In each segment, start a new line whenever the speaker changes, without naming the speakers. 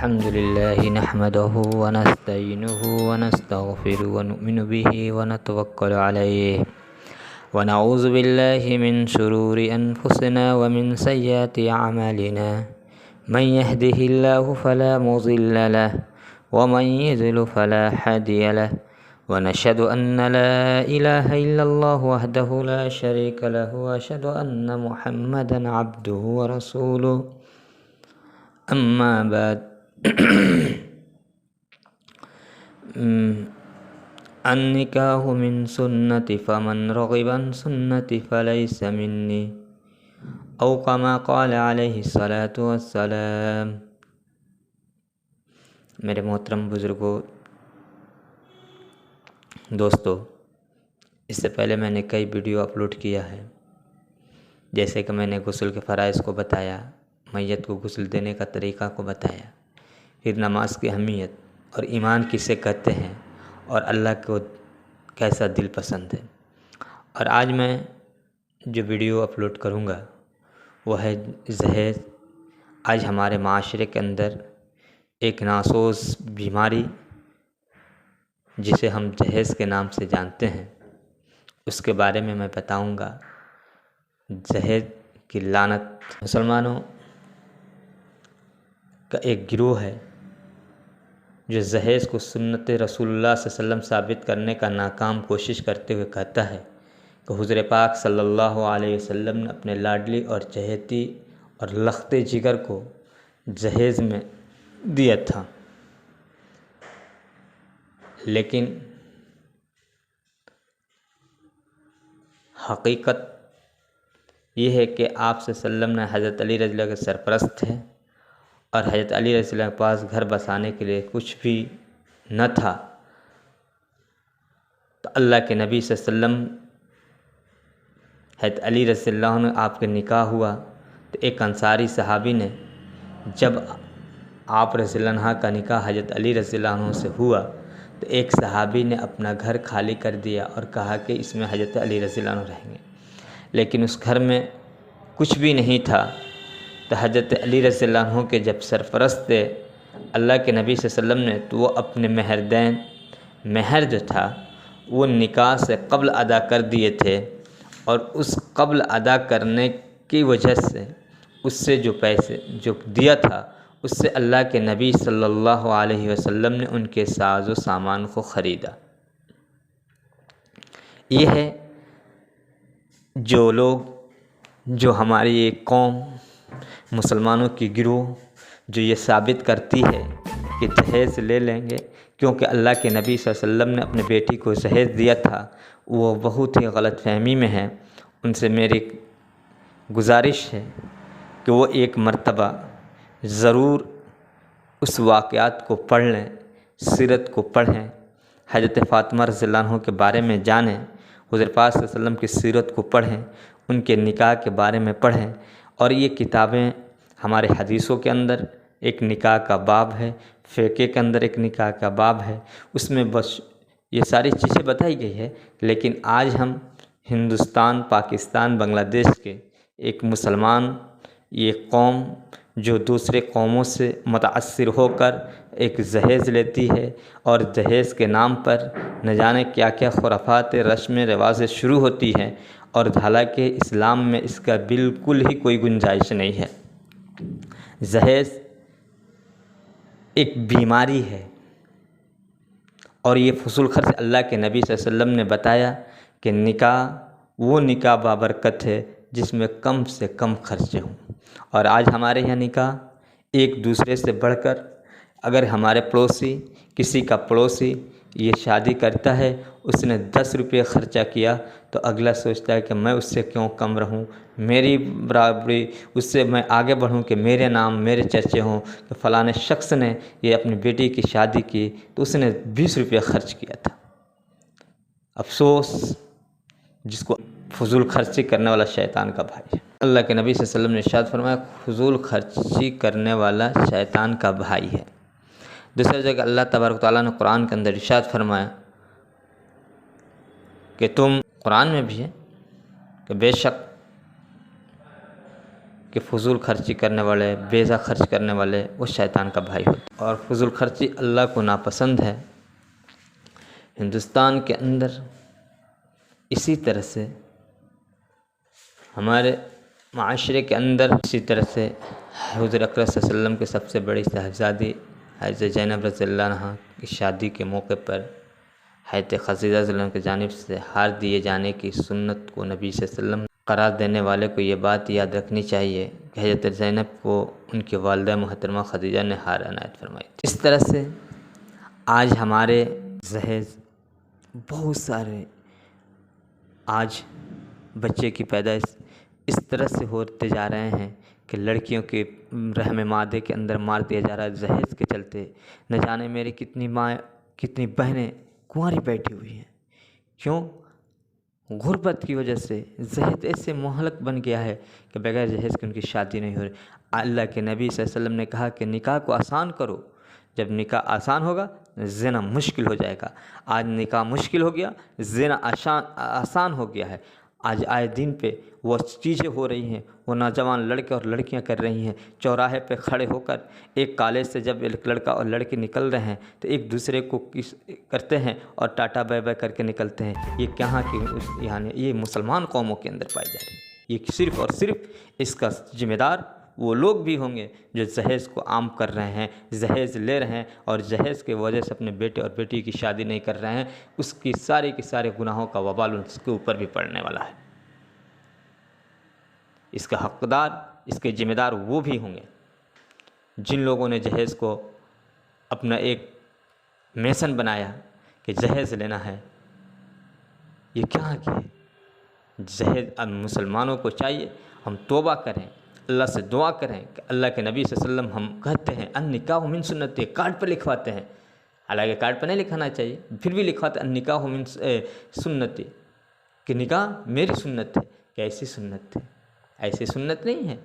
الحمد لله نحمده ونستعينه ونستغفره ونؤمن به ونتوكل عليه ونعوذ بالله من شرور أنفسنا ومن سيئات أعمالنا من يهده الله فلا مضل له ومن يضلل فلا هادي له ونشهد أن لا إله إلا الله وحده لا شريك له وأشهد أن محمدا عبده ورسوله أما بعد النکاح من سنتی فمن رغب عن سنتی فلیس منی او کما قال علیہ الصلاۃ والسلام۔ میرے محترم بزرگوں، دوستو، اس سے پہلے میں نے کئی ویڈیو اپلوڈ کیا ہے، جیسے کہ میں نے غسل کے فرائض کو بتایا، میت کو غسل دینے کا طریقہ کو بتایا، پھر نماز کی اہمیت اور ایمان کسے کہتے ہیں اور اللہ کو کیسا دل پسند ہے۔ اور آج میں جو ویڈیو اپلوڈ کروں گا وہ ہے جہیز۔ آج ہمارے معاشرے کے اندر ایک ناسوز بیماری جسے ہم جہیز کے نام سے جانتے ہیں، اس کے بارے میں بتاؤں گا۔ جہیز کی لعنت مسلمانوں کا ایک گروہ ہے جو جہیز کو سنت رسول اللہ صلی اللہ علیہ وسلم ثابت کرنے کا ناکام کوشش کرتے ہوئے کہتا ہے کہ حضور پاک صلی اللہ علیہ وسلم نے اپنے لاڈلی اور چہیتی اور لخت جگر کو جہیز میں دیا تھا، لیکن حقیقت یہ ہے کہ آپ صلی اللہ علیہ وسلم نے حضرت علی رضی اللہ کے سرپرست تھے اور حضرت علی رضی اللہ کے پاس گھر بسانے کے لیے کچھ بھی نہ تھا، تو اللہ کے نبی صلی اللہ علیہ وسلم حضرت علی رضی اللہ عنہ آپ کے نکاح ہوا تو ایک انصاری صحابی نے، جب آپ رضی اللہ عنہ کا نکاح حضرت علی رضی اللہ عنہ سے ہوا تو ایک صحابی نے اپنا گھر خالی کر دیا اور کہا کہ اس میں حضرت علی رضی اللہ عنہ رہیں گے، لیکن اس گھر میں کچھ بھی نہیں تھا۔ تو حضرت علی رضی اللہ عنہ کے جب سرپرست تھے اللہ کے نبی صلی اللہ علیہ وسلم نے، تو وہ اپنے مہر جو تھا وہ نکاح سے قبل ادا کر دیے تھے، اور اس قبل ادا کرنے کی وجہ سے اس سے جو پیسے جو دیا تھا اس سے اللہ کے نبی صلی اللہ علیہ وسلم نے ان کے ساز و سامان کو خریدا۔ یہ ہے جو لوگ، جو ہماری ایک قوم مسلمانوں کی گروہ جو یہ ثابت کرتی ہے کہ جہیز لے لیں گے کیونکہ اللہ کے نبی صلی اللہ علیہ وسلم نے اپنے بیٹی کو جہیز دیا تھا، وہ بہت ہی غلط فہمی میں ہے۔ ان سے میری گزارش ہے کہ وہ ایک مرتبہ ضرور اس واقعات کو پڑھ لیں، سیرت کو پڑھیں، حضرت فاطمہ رضی اللہ عنہ کے بارے میں جانیں، حضور پاک صلی اللہ علیہ وسلم کی سیرت کو پڑھیں، ان کے نکاح کے بارے میں پڑھیں۔ اور یہ کتابیں ہمارے حدیثوں کے اندر ایک نکاح کا باب ہے، فقہ کے اندر ایک نکاح کا باب ہے، اس میں بس یہ ساری چیزیں بتائی گئی ہے۔ لیکن آج ہم ہندوستان، پاکستان، بنگلہ دیش کے ایک مسلمان، یہ قوم جو دوسرے قوموں سے متاثر ہو کر ایک جہیز لیتی ہے اور جہیز کے نام پر نہ جانے کیا کیا خرافات، رسمیں رواجیں شروع ہوتی ہیں، اور حالانکہ اسلام میں اس کا بالکل ہی کوئی گنجائش نہیں ہے۔ جہیز ایک بیماری ہے، اور یہ فضول خرچ اللہ کے نبی صلی اللہ علیہ وسلم نے بتایا کہ نکاح وہ نکاح بابرکت ہے جس میں کم سے کم خرچے ہوں۔ اور آج ہمارے یہاں نکاح ایک دوسرے سے بڑھ کر، اگر ہمارے پڑوسی، کسی کا پڑوسی یہ شادی کرتا ہے، اس نے 10 روپے خرچہ کیا تو اگلا سوچتا ہے کہ میں اس سے کیوں کم رہوں، میری برابری اس سے میں آگے بڑھوں کہ میرے نام میرے چرچے ہوں کہ فلاں شخص نے یہ اپنی بیٹی کی شادی کی تو اس نے 20 روپے خرچ کیا تھا۔ افسوس جس کو فضول خرچی کرنے والا شیطان کا بھائی ہے۔ اللہ کے نبی صلی اللہ علیہ وسلم نے ارشاد فرمایا فضول خرچی کرنے والا شیطان کا بھائی ہے۔ دوسری جگہ اللہ تبارک و تعالیٰ نے قرآن کے اندر ارشاد فرمایا کہ تم، قرآن میں بھی ہے کہ بے شک کہ فضول خرچی کرنے والے، بیجا خرچ کرنے والے وہ شیطان کا بھائی ہوتے ہیں، اور فضول خرچی اللہ کو ناپسند ہے۔ ہندوستان کے اندر اسی طرح سے ہمارے معاشرے کے اندر اسی طرح سے حضور اکرم صلی اللہ علیہ وسلم کے سب سے بڑی صاحبزادی حضرت زینب رضی اللہ عنہا کی شادی کے موقع پر حضرت خدیجہ رضی اللہ عنہا کی جانب سے ہار دیے جانے کی سنت کو نبی صلی اللہ علیہ وسلم قرار دینے والے کو یہ بات یاد رکھنی چاہیے کہ حضرت زینب کو ان کی والدہ محترمہ خدیجہ نے ہار عنایت فرمائی تھی۔ اس طرح سے آج ہمارے جہیز بہت سارے، آج بچے کی پیدائش اس طرح سے ہوتے جا رہے ہیں کہ لڑکیوں کے رحم مادے کے اندر مار دیا جا رہا ہے جہیز کے چلتے۔ نہ جانے میری کتنی ماں، کتنی بہنیں کنواری بیٹھی ہوئی ہیں، کیوں؟ غربت کی وجہ سے جہیز ایسے مہلک بن گیا ہے کہ بغیر جہیز کے ان کی شادی نہیں ہو رہی۔ اللہ کے نبی صلی اللہ علیہ وسلم نے کہا کہ نکاح کو آسان کرو، جب نکاح آسان ہوگا زنا مشکل ہو جائے گا۔ آج نکاح مشکل ہو گیا، زنا آسان ہو گیا ہے۔ آج آئے دن پہ وہ چیزیں ہو رہی ہیں، وہ نوجوان لڑکے اور لڑکیاں کر رہی ہیں، چوراہے پہ کھڑے ہو کر ایک کالج سے جب ایک لڑکا اور لڑکی نکل رہے ہیں تو ایک دوسرے کو کس کرتے ہیں اور ٹاٹا بائی بائی کر کے نکلتے ہیں۔ یہ کہاں کی یعنی یہ مسلمان قوموں کے اندر پائی جا رہی ہے۔ یہ صرف اور صرف اس کا ذمہ دار وہ لوگ بھی ہوں گے جو جہیز کو عام کر رہے ہیں، جہیز لے رہے ہیں اور جہیز کی وجہ سے اپنے بیٹے اور بیٹی کی شادی نہیں کر رہے ہیں۔ اس کی سارے کے سارے گناہوں کا وبال اس کے اوپر بھی پڑنے والا ہے۔ اس کا حقدار، اس کے ذمہ دار وہ بھی ہوں گے جن لوگوں نے جہیز کو اپنا ایک میشن بنایا کہ جہیز لینا ہے۔ یہ کہاں کی ہے جہیز؟ اب مسلمانوں کو چاہیے ہم توبہ کریں، اللہ سے دعا کریں کہ اللہ کے نبی صلی اللہ علیہ وسلم ہم کہتے ہیں النکاح من سنتی، کارڈ پر لکھواتے ہیں، حالانکہ کارڈ پر نہیں لکھانا چاہیے، پھر بھی لکھواتے ہیں النکاح من سنتی، کہ نکاح میری سنت ہے۔ کیسی سنت ہے؟ ایسی سنت نہیں ہے۔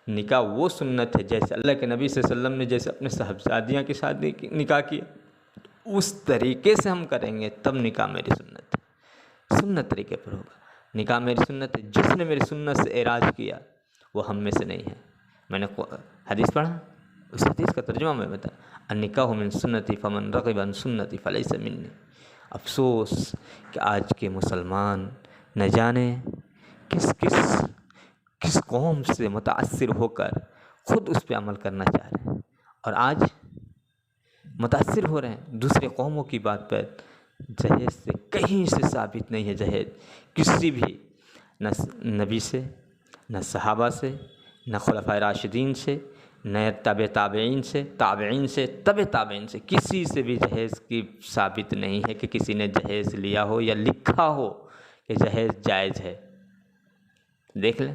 نکاح وہ سنت ہے جیسے اللہ کے نبی صلی اللہ علیہ وسلم نے جیسے اپنے صاحبزادیاں کی شادی نکاح کیا، اس طریقے سے ہم کریں گے تب نکاح میری سنت ہے۔ سنت طریقے پر ہوگا، نکاح میری سنت ہے۔ جس نے میری سنت سے اعراض کیا وہ ہم میں سے نہیں ہے۔ میں نے حدیث پڑھا، اس حدیث کا ترجمہ میں بتا، النکاح من سنتی فمن رغب عن سنتی فلیس منی۔ افسوس کہ آج کے مسلمان نہ جانے کس قوم سے متاثر ہو کر خود اس پہ عمل کرنا چاہ رہے ہیں، اور آج متاثر ہو رہے ہیں دوسرے قوموں کی بات پر۔ جہیز سے کہیں سے ثابت نہیں ہے جہیز، کسی بھی نہ نبی سے، نہ صحابہ سے، نہ خلفائے راشدین سے، نہ تابعین سے، تابعین سے، تابعین سے، کسی سے بھی جہیز کی ثابت نہیں ہے کہ کسی نے جہیز لیا ہو یا لکھا ہو کہ جہیز جائز ہے۔ دیکھ لیں،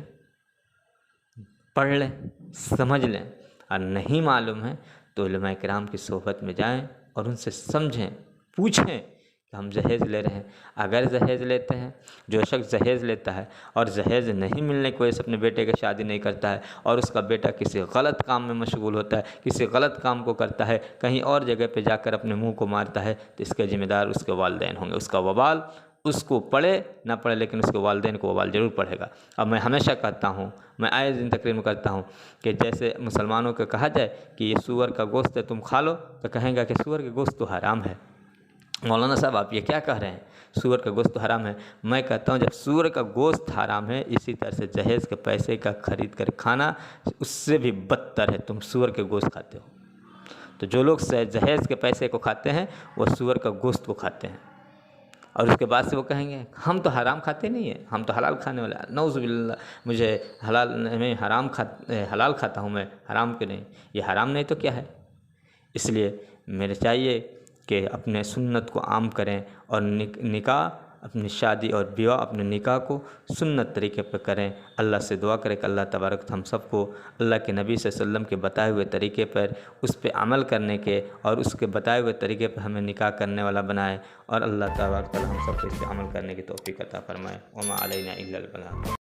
پڑھ لیں، سمجھ لیں، اور نہیں معلوم ہے تو علماء کرام کی صحبت میں جائیں اور ان سے سمجھیں، پوچھیں کہ ہم جہیز لے رہے ہیں۔ اگر جہیز لیتے ہیں، جو شخص جہیز لیتا ہے اور جہیز نہیں ملنے کی وجہ سے اپنے بیٹے کی شادی نہیں کرتا ہے اور اس کا بیٹا کسی غلط کام میں مشغول ہوتا ہے، کسی غلط کام کو کرتا ہے، کہیں اور جگہ پہ جا کر اپنے منہ کو مارتا ہے، تو اس کے ذمہ دار اس کے والدین ہوں گے۔ اس کا وبال اس کو پڑھے نہ پڑھے لیکن اس کے والدین کو وبال ضرور پڑھے گا۔ اب میں ہمیشہ کہتا ہوں، میں آئے دن تقریر میں کرتا ہوں کہ جیسے مسلمانوں کو کہا جائے کہ یہ سور کا گوشت ہے تم کھا لو، تو کہیں گا کہ سور کا گوشت تو حرام ہے۔ مولانا صاحب آپ یہ کیا کہہ رہے ہیں؟ سور کا گوشت تو حرام ہے۔ میں کہتا ہوں جب سور کا گوشت حرام ہے، اسی طرح سے جہیز کے پیسے کا خرید کر کھانا اس سے بھی بدتر ہے، تم سور کے گوشت کھاتے ہو۔ تو جو لوگ جہیز کے پیسے کو کھاتے ہیں وہ سور کا گوشت کو کھاتے ہیں، اور اس کے بعد سے وہ کہیں گے ہم تو حرام کھاتے نہیں ہیں، ہم تو حلال کھانے والے ہیں۔ نعوذ باللہ، مجھے میں حلال کھاتا ہوں، میں حرام کے نہیں۔ یہ حرام نہیں تو کیا ہے؟ اس لیے میرے چاہیے کہ اپنے سنت کو عام کریں اور نکاح، اپنی شادی اور بیوہ اپنے نکاح کو سنت طریقے پہ کریں۔ اللہ سے دعا کریں کہ اللہ تبارک ہم سب کو اللہ کے نبی صلی اللہ علیہ وسلم کے بتائے ہوئے طریقے پر اس پہ عمل کرنے کے اور اس کے بتائے ہوئے طریقے پر ہمیں نکاح کرنے والا بنائے، اور اللہ تبارک ہم سب کو اس پہ عمل کرنے کی توفیق عطا فرمائے۔ وما علینا الا البلاغ۔